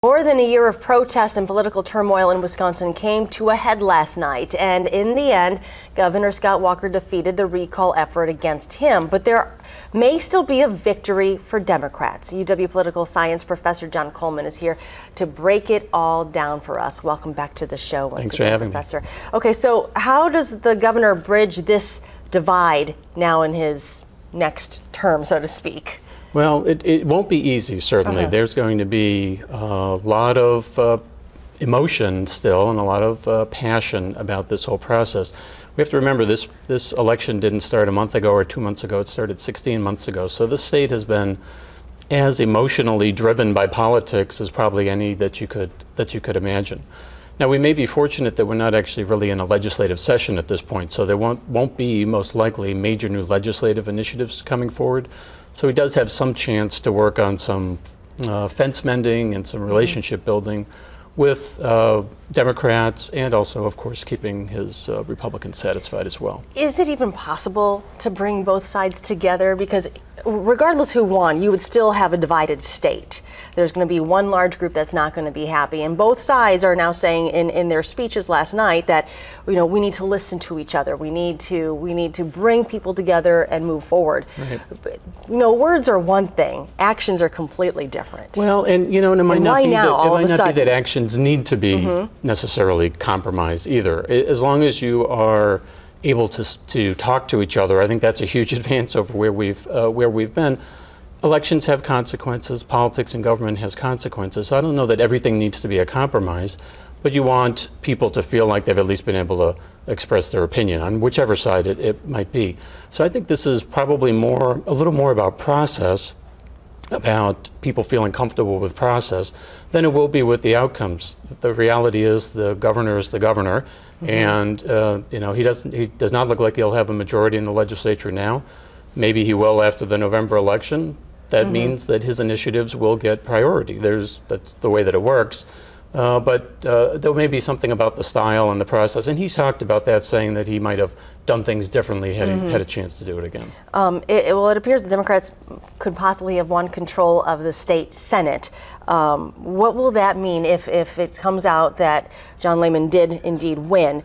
More than a year of protest and political turmoil in Wisconsin came to a head last night, and in the end, Governor Scott Walker defeated the recall effort against him. But there may still be a victory for Democrats. UW political science professor John Coleman is here to break it all down for us. Welcome back to the show once Thanks again, for having Professor. me. Okay, so how does the governor bridge this divide now in his next term, so to speak? Well, it won't be easy, certainly. There's going to be a lot of emotion still and a lot of passion about this whole process. We have to remember this election didn't start a month ago or 2 months ago. It started 16 months ago. So this state has been as emotionally driven by politics as probably any that you could imagine. Now, we may be fortunate that we're not actually really in a legislative session at this point, so there won't be, most likely, major new legislative initiatives coming forward. So he does have some chance to work on some fence mending and some relationship building with Democrats, and also, of course, keeping his Republicans satisfied as well. Is it even possible to bring both sides together? Because regardless who won, you would still have a divided state. There's going to be one large group that's not going to be happy, and both sides are now saying in their speeches last night that, you know, we need to listen to each other. We need to bring people together and move forward. Right. But, you know, words are one thing, actions are completely different. Well, and you know, it might not be that actions need to be necessarily compromised either. As long as you are able to talk to each other, I think that's a huge advance over where we've been. Elections have consequences. Politics and government has consequences. So I don't know that everything needs to be a compromise, but you want people to feel like they've at least been able to express their opinion on whichever side it might be. So I think this is probably a little more about process, about people feeling comfortable with process, than it will be with the outcomes. The reality is the governor is the governor, and you know, he does not look like he'll have a majority in the legislature now. Maybe he will after the November election. That means that his initiatives will get priority. That's the way that it works. But there may be something about the style and the process, and he's talked about that, saying that he might have done things differently had he had a chance to do it again. Well, it appears the Democrats could possibly have won control of the state Senate. What will that mean if it comes out that John Coleman did indeed win?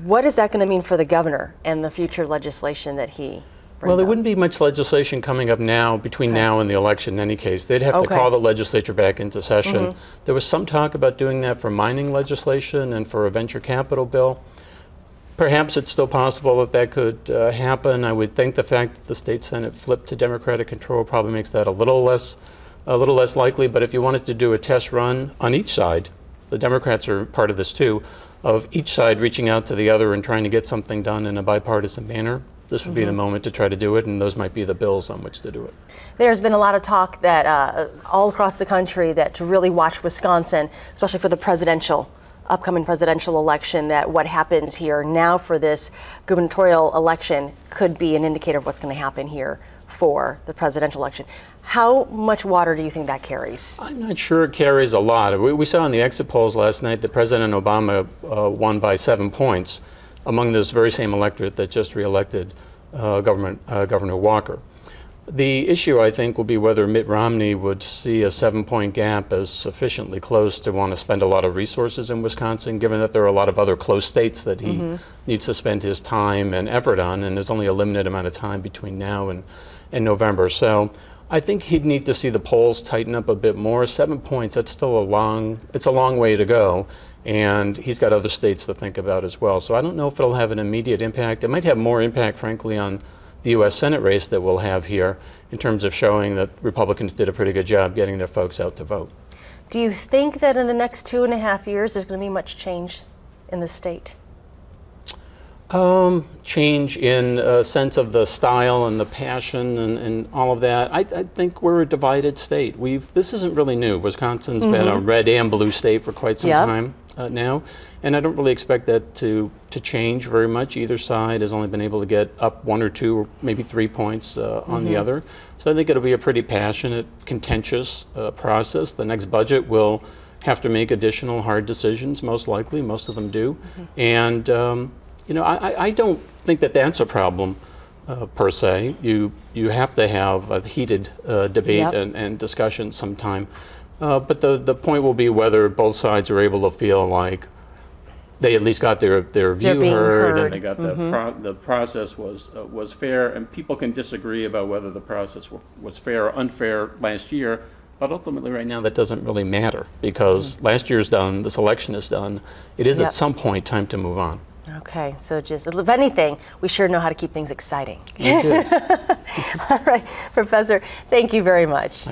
What is that going to mean for the governor and the future legislation that he Well, there wouldn't be much legislation coming up now, between now and the election in any case. They'd have to call the legislature back into session. There was some talk about doing that for mining legislation and for a venture capital bill. Perhaps it's still possible that could happen. I would think the fact that the state Senate flipped to Democratic control probably makes that a little less likely. But if you wanted to do a test run on each side, the Democrats are part of this too, of each side reaching out to the other and trying to get something done in a bipartisan manner, this would be the moment to try to do it, and those might be the bills on which to do it. There's been a lot of talk that all across the country that to really watch Wisconsin, especially for the upcoming presidential election, that what happens here now for this gubernatorial election could be an indicator of what's going to happen here for the presidential election. How much water do you think that carries? I'm not sure it carries a lot. We saw in the exit polls last night that President Obama won by 7 points among this very same electorate that just reelected Governor Walker. The issue, I think, will be whether Mitt Romney would see a 7-point gap as sufficiently close to want to spend a lot of resources in Wisconsin, given that there are a lot of other close states that he needs to spend his time and effort on, and there's only a limited amount of time between now and November. So I think he'd need to see the polls tighten up a bit more. 7 points, that's still it's a long way to go. And he's got other states to think about as well. So I don't know if it'll have an immediate impact. It might have more impact, frankly, on the U.S. Senate race that we'll have here in terms of showing that Republicans did a pretty good job getting their folks out to vote. Do you think that in the next 2.5 years there's going to be much change in the state? Change in a sense of the style and the passion and all of that. I think we're a divided state. This isn't really new. Wisconsin's been a red and blue state for quite some time now, and I don't really expect that to change very much. Either side has only been able to get up 1 or 2 or maybe 3 points on the other. So I think it'll be a pretty passionate, contentious process. The next budget will have to make additional hard decisions, most likely. Most of them do. And you know, I don't think that that's a problem per se. You have to have a heated debate and discussion sometime. But the point will be whether both sides are able to feel like they at least got their view heard, and they got the process was fair. And people can disagree about whether the process was fair or unfair last year. But ultimately, right now, that doesn't really matter because last year's done, this election is done. It is at some point time to move on. Okay, so just, if anything, we sure know how to keep things exciting. We do. All right, Professor, thank you very much.